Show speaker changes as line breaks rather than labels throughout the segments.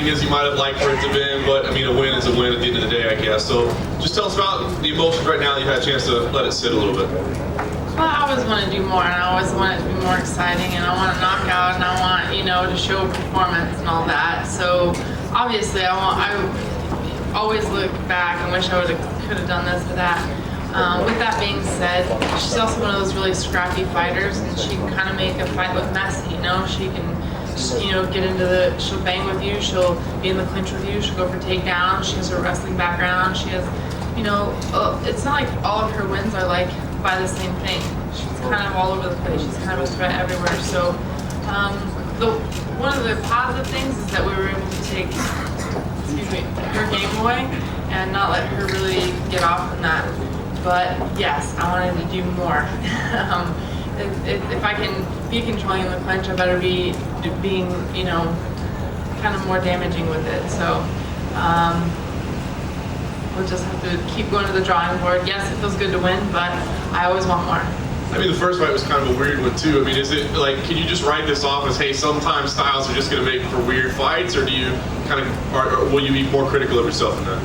exciting as you might have liked for it to be, but I mean, a win is a win at the end of the day, I guess. So just tell us about the emotions right now that you've had a chance to let it sit a little bit.
Well, I always want to do more, and I always want it to be more exciting, and I want to knock out, and I want, to show performance and all that. So obviously, I always look back and wish I could have done this or that. With that being said, she's also one of those really scrappy fighters, and she can kind of make a fight look messy. She can, get into she'll bang with you, she'll be in the clinch with you, she'll go for takedowns. She has her wrestling background. She has, it's not like all of her wins are like by the same thing. She's kind of all over the place. She's kind of a threat everywhere. So one of the positive things is that we were able to take, her game away and not let her really get off on that. But yes, I wanted to do more. If I can be controlling the clinch, I better be being, kind of more damaging with it. So we'll just have to keep going to the drawing board. Yes, it feels good to win, but I always want more.
I mean, the first fight was kind of a weird one too. I mean, is it like, can you just write this off as, hey, sometimes styles are just going to make for weird fights, or do you or will you be more critical of yourself in that?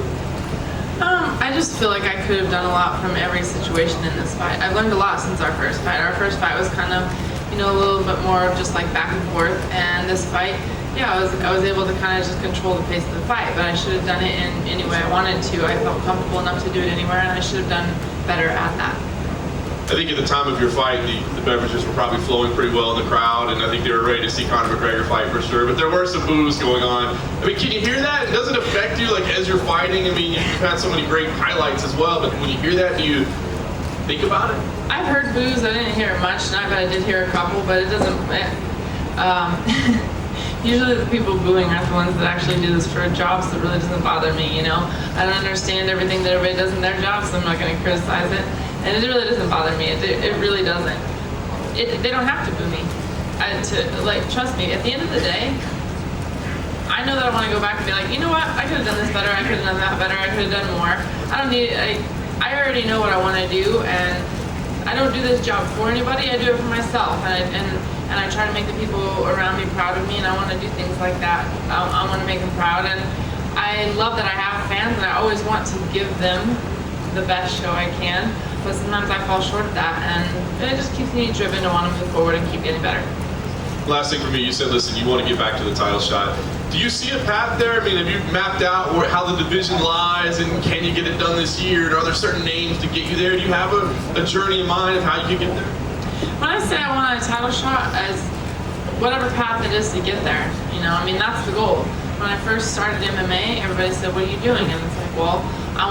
I just feel like I could have done a lot from every situation in this fight. I've learned a lot since our first fight. Our first fight was kind of, a little bit more of just like back and forth, and this fight, I was able to kind of just control the pace of the fight, but I should have done it in any way I wanted to. I felt comfortable enough to do it anywhere, and I should have done better at that.
I think at the time of your fight, the beverages were probably flowing pretty well in the crowd, and I think they were ready to see Conor McGregor fight for sure. But there were some boos going on. I mean, can you hear that? Does it affect you, like, as you're fighting? I mean, you've had so many great highlights as well, but when you hear that, do you think about it?
I've heard boos. I didn't hear much, and I did hear a couple, but it doesn't. Usually the people booing are the ones that actually do this for a job, so it really doesn't bother me. I don't understand everything that everybody does in their job, so I'm not going to criticize it. And it really doesn't bother me. It really doesn't. They don't have to boo me. Trust me, at the end of the day, I know that I want to go back and be like, you know what? I could have done this better. I could have done that better. I could have done more. I already know what I want to do, and I don't do this job for anybody. I do it for myself, and I try to make the people around me proud of me, and I want to do things like that. I want to make them proud, and I love that I have fans, and I always want to give them the best show I can. But sometimes I fall short of that, and it just keeps me driven to want to move forward and keep getting better.
Last thing for me, you said, listen, you want to get back to the title shot. Do you see a path there? I mean, have you mapped out how the division lies, and can you get it done this year? Are there certain names to get you there? Do you have a journey in mind of how you can get there?
When I say I want a title shot, as whatever path it is to get there, that's the goal. When I first started MMA, everybody said, what are you doing? And it's like, well, I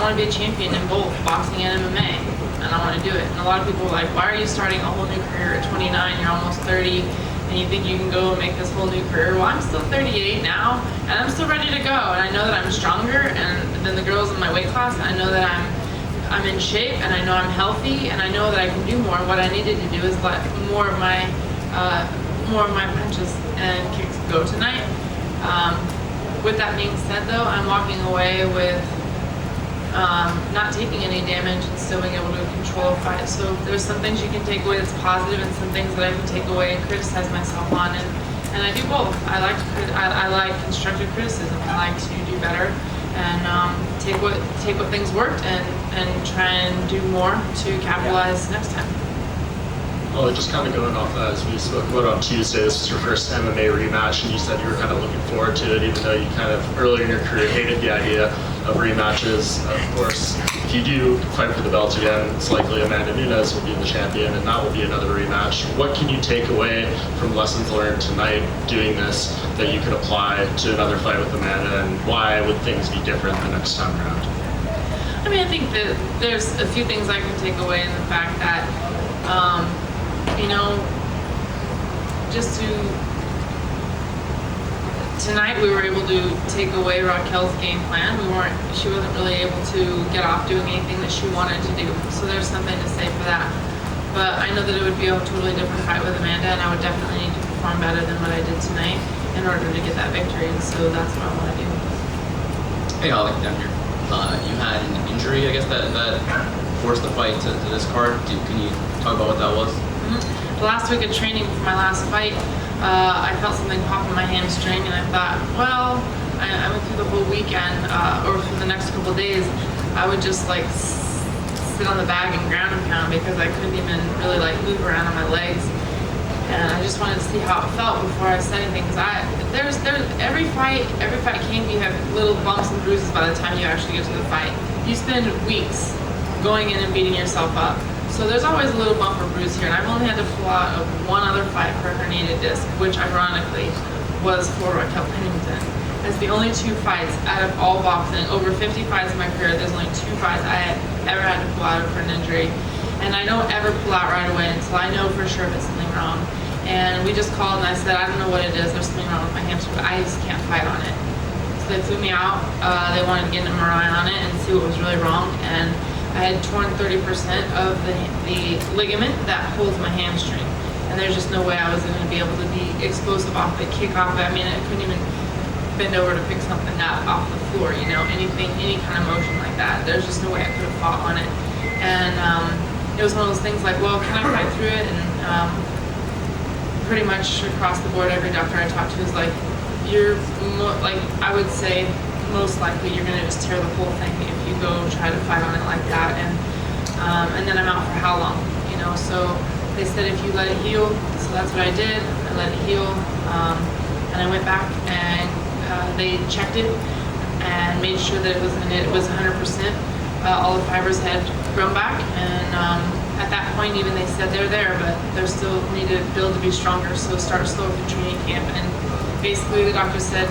want to be a champion in both boxing and MMA, and I want to do it. And a lot of people are like, why are you starting a whole new career at 29? You're almost 30, and you think you can go and make this whole new career? Well, I'm still 38 now, and I'm still ready to go. And I know that I'm stronger than the girls in my weight class. And I know that I'm in shape, and I know I'm healthy, and I know that I can do more. What I needed to do is let more of my punches and kicks go tonight. With that being said, though, I'm walking away with not taking any damage and still being able to control a fight. So there's some things you can take away that's positive, and some things that I can take away and criticize myself on, and I do both. I like constructive criticism. I like to do better and take what things worked and try and do more to capitalize next time.
Well, just kind of going off that, as we spoke about on Tuesday, this was your first MMA rematch, and you said you were kind of looking forward to it, even though you kind of earlier in your career hated the idea of rematches. Of course, if you do fight for the belt again, it's likely Amanda Nunes will be the champion, and that will be another rematch. What can you take away from lessons learned tonight doing this that you could apply to another fight with Amanda, and why would things be different the next time around?
I think that there's a few things I can take away in the fact that tonight we were able to take away Raquel's game plan. She wasn't really able to get off doing anything that she wanted to do. So there's something to say for that. But I know that it would be a totally different fight with Amanda, and I would definitely need to perform better than what I did tonight in order to get that victory. And so that's what I want to do.
Hey, Holly, down here. You had an injury, I guess, that forced the fight to this card. Can you talk about what that was?
The last week of training for my last fight, I felt something pop in my hamstring, and I thought, well, I went through the whole weekend, or for the next couple of days, I would just like sit on the bag and ground and pound because I couldn't even really like move around on my legs. And I just wanted to see how it felt before I said anything. Because there's every fight camp you have little bumps and bruises by the time you actually get to the fight. You spend weeks going in and beating yourself up. So there's always a little bump or bruise here. And I've only had to pull out of one other fight for a herniated disc, which ironically was for Raquel Pennington. It's the only 2 fights out of all boxing. Over 50 fights in my career, there's only 2 fights I had ever had to pull out of for an injury. And I don't ever pull out right away until I know for sure if it's something wrong. And we just called and I said, I don't know what it is. There's something wrong with my hamstring, but I just can't fight on it. So they flew me out. They wanted to get an MRI on it and see what was really wrong. And I had torn 30% of the ligament that holds my hamstring. And there's just no way I was going to be able to be explosive off the kick off it. I mean, I couldn't even bend over to pick something up off the floor, you know, any kind of motion like that. There's just no way I could have fought on it. And it was one of those things like, well, can I fight through it? And pretty much across the board, every doctor I talked to is like, I would say most likely you're gonna just tear the whole thing if you go try to fight on it like that. And then I'm out for how long, you know? So they said if you let it heal, so that's what I did. I let it heal, and I went back and they checked it and made sure that it was 100%. All the fibers had grown back, and at that point even they said they're there, but they're still need to build to be stronger, so start slow with the training camp. And basically the doctor said,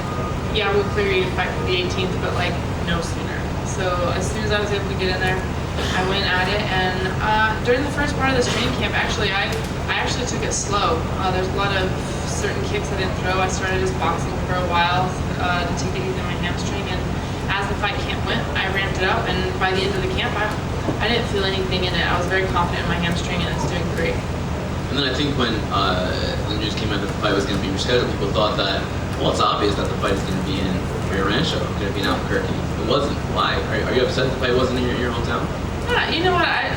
yeah, we'll clear you to fight for the 18th, but like no sooner. So as soon as I was able to get in there, I went at it. And during the first part of this training camp, actually I actually took it slow. There's a lot of certain kicks I didn't throw. I started just boxing for a while to take it easy on my hamstring, and as the fight camp went, I ramped it up, and by the end of the camp, I didn't feel anything in it. I was very confident in my hamstring, and it's doing great.
And then I think when the news came out that the fight was going to be rescheduled, people thought that, well, it's obvious that the fight is going to be in Rio Rancho, going to be in Albuquerque. It wasn't. Why? Are you upset the fight wasn't in your hometown?
Yeah, you know what? I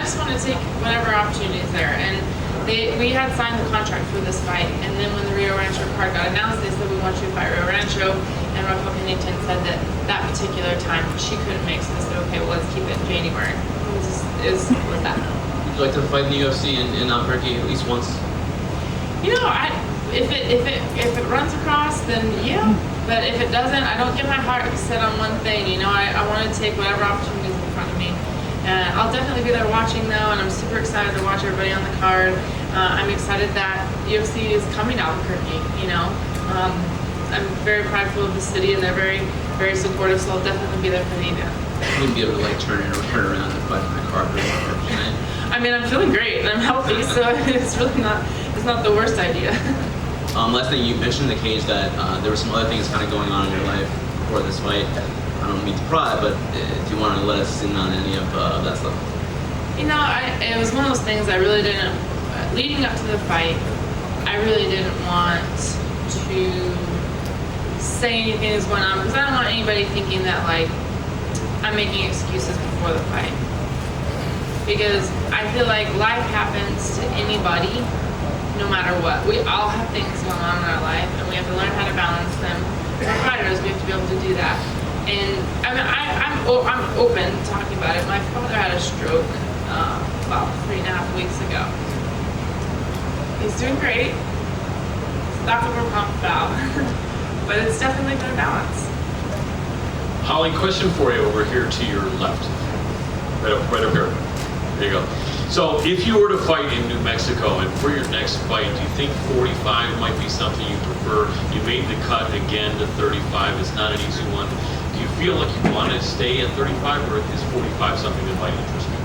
just want to take whatever opportunity is there. And we had signed the contract for this fight, and then when the Rio Rancho card got announced, they said we want you to fight Rio Rancho, and Raquel Pennington said that particular time she couldn't make, so they said, okay, well, let's keep it in January. Is that?
Would you like to fight in the UFC in Albuquerque at least once?
You know, if it runs across, then yeah. But if it doesn't, I don't get my heart set on one thing. You know, I want to take whatever opportunities in front of me. And I'll definitely be there watching though, and I'm super excited to watch everybody on the card. I'm excited that UFC is coming to Albuquerque, you know. I'm very prideful of the city, and they're very, very supportive, so I'll definitely be there for the event.
You wouldn't be able to like turn around and fight in the car for
I mean, I'm feeling great, and I'm healthy, so it's really not the worst idea.
Last thing, you mentioned in the cage that there were some other things kind of going on in your life before this fight. I don't mean to pry, but do you want to let us in on any of that stuff?
You know, it was one of those things I really didn't, leading up to the fight, I really didn't want to say anything that's going on, because I don't want anybody thinking that, like, I'm making excuses before the fight. Because I feel like life happens to anybody, no matter what. We all have things going on in our life, and we have to learn how to balance them. We're fighters, we have to be able to do that. And I mean, I'm open to talking about it. My father had a stroke about 3.5 weeks ago. He's doing great. It's not what we're pumped about, but it's definitely been a balance.
Holly, question for you over here to your left. Right up here. There you go. So if you were to fight in New Mexico, and for your next fight, do you think 45 might be something you prefer? You made the cut again to 35. It's not an easy one. Do you feel like you want to stay at 35, or is 45 something that might interest you?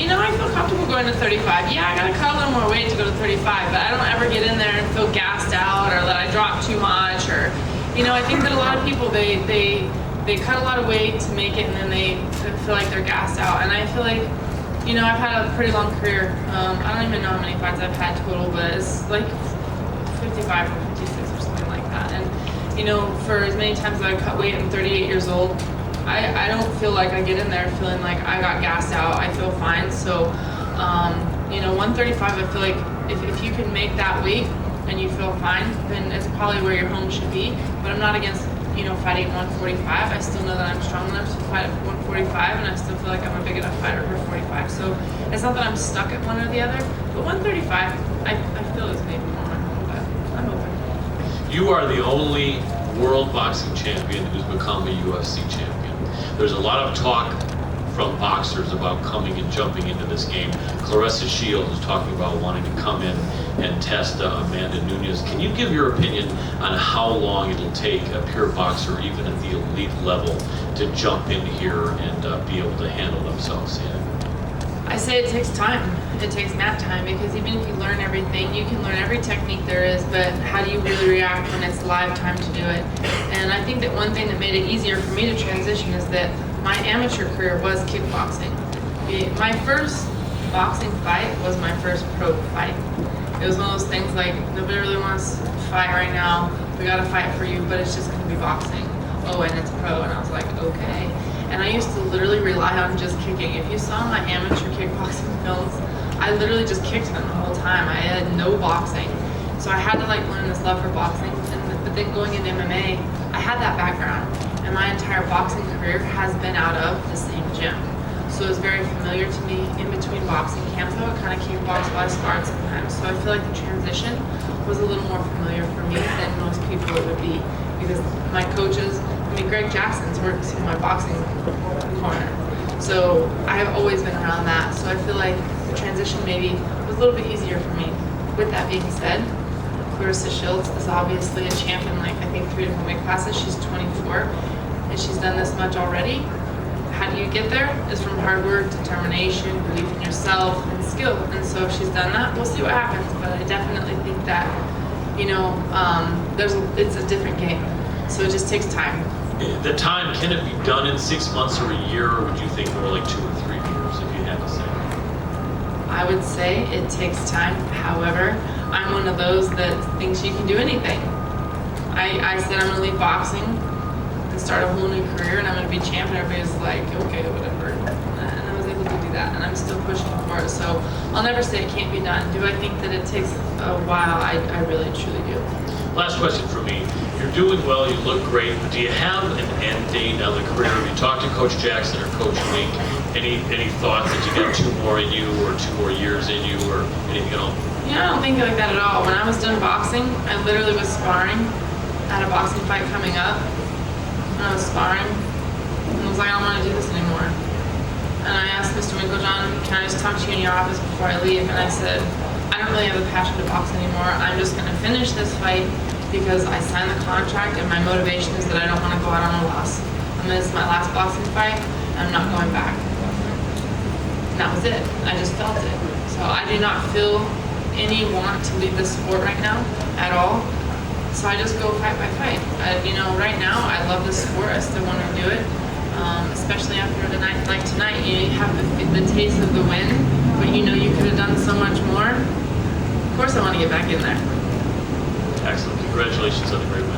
You know, I feel comfortable going to 35. Yeah, I gotta cut a little more weight to go to 35, but I don't ever get in there and feel gassed out or that I drop too much, or, you know, I think that a lot of people, they cut a lot of weight to make it, and then they feel like they're gassed out. And I feel like, you know, I've had a pretty long career. I don't even know how many fights I've had total, but it's like 55 or 56 or something like that. And, you know, for as many times as I cut weight, I'm 38 years old. I don't feel like I get in there feeling like I got gassed out. I feel fine. So You know, 135, I feel like if you can make that weight and you feel fine, then it's probably where your home should be. But I'm not against, you know, fighting at 145. I still know that I'm strong enough to fight at 145, and I still feel like I'm a big enough fighter for 45. So it's not that I'm stuck at one or the other, but 135, I feel is maybe more my home, but I'm open.
You are the only world boxing champion who's become a UFC champion. There's a lot of talk from boxers about coming and jumping into this game. Clarissa Shields is talking about wanting to come in and test Amanda Nunes. Can you give your opinion on how long it'll take a pure boxer, even at the elite level, to jump in here and be able to handle themselves in?
I say it takes time. It takes mat time, because even if you learn everything, you can learn every technique there is, but how do you really react when it's live time to do it? And I think that one thing that made it easier for me to transition is that my amateur career was kickboxing. My first boxing fight was my first pro fight. It was one of those things like, nobody really wants to fight right now, we gotta fight for you, but it's just gonna be boxing. Oh, and it's pro, and I was like, okay. And I used to literally rely on just kicking. If you saw my amateur kickboxing films, I literally just kicked them the whole time. I had no boxing. So I had to like learn this love for boxing. But then going into MMA, I had that background. And my entire boxing career has been out of the same gym. So it was very familiar to me in between boxing camps. I would kind of kickbox while I sparred sometimes. So I feel like the transition was a little more familiar for me than most people it would be. Because my coaches, Greg Jackson's worked in my boxing corner. So I have always been around that. So I feel like the transition maybe was a little bit easier for me. With that being said, Clarissa Shields is obviously a champion, like I think 3 different weight classes. She's 24 and she's done this much already. How do you get there? Is from hard work, determination, belief in yourself, and skill. And so if she's done that, we'll see what happens. But I definitely think that, you know, it's a different game. So it just takes time.
The time, can it be done in 6 months or a year, or would you think more like 2 or 3 years if you had to say?
I would say it takes time. However, I'm one of those that thinks you can do anything. I said I'm going to leave boxing and start a whole new career, and I'm going to be champ, and everybody's like, okay, whatever. And I was able to do that, and I'm still pushing for it. So I'll never say it can't be done. Do I think that it takes a while? I really, truly do.
Last question for me. You're doing well, you look great, but do you have an end date on the career? Have you talked to Coach Jackson or Coach Wink? Any thoughts that you got 2 more in you, or 2 more years in you, or anything at all?
Yeah, I don't think like that at all. When I was done boxing, I literally was sparring. I had a boxing fight coming up, and I was sparring, and I was like, I don't want to do this anymore. And I asked Mr. Winklejohn, can I just talk to you in your office before I leave? And I said, I don't really have a passion to box anymore. I'm just going to finish this fight because I signed the contract, and my motivation is that I don't want to go out on a loss. And this is my last boxing fight, and I'm not going back. And that was it. I just felt it. So I do not feel any want to leave this sport right now at all. So I just go fight by fight. You know, right now I love this sport. I still want to do it, especially after a night like tonight. You have the taste of the win, but you know you could have done so much more. Of course, I want to get back in there.
Excellent. Congratulations on the great win.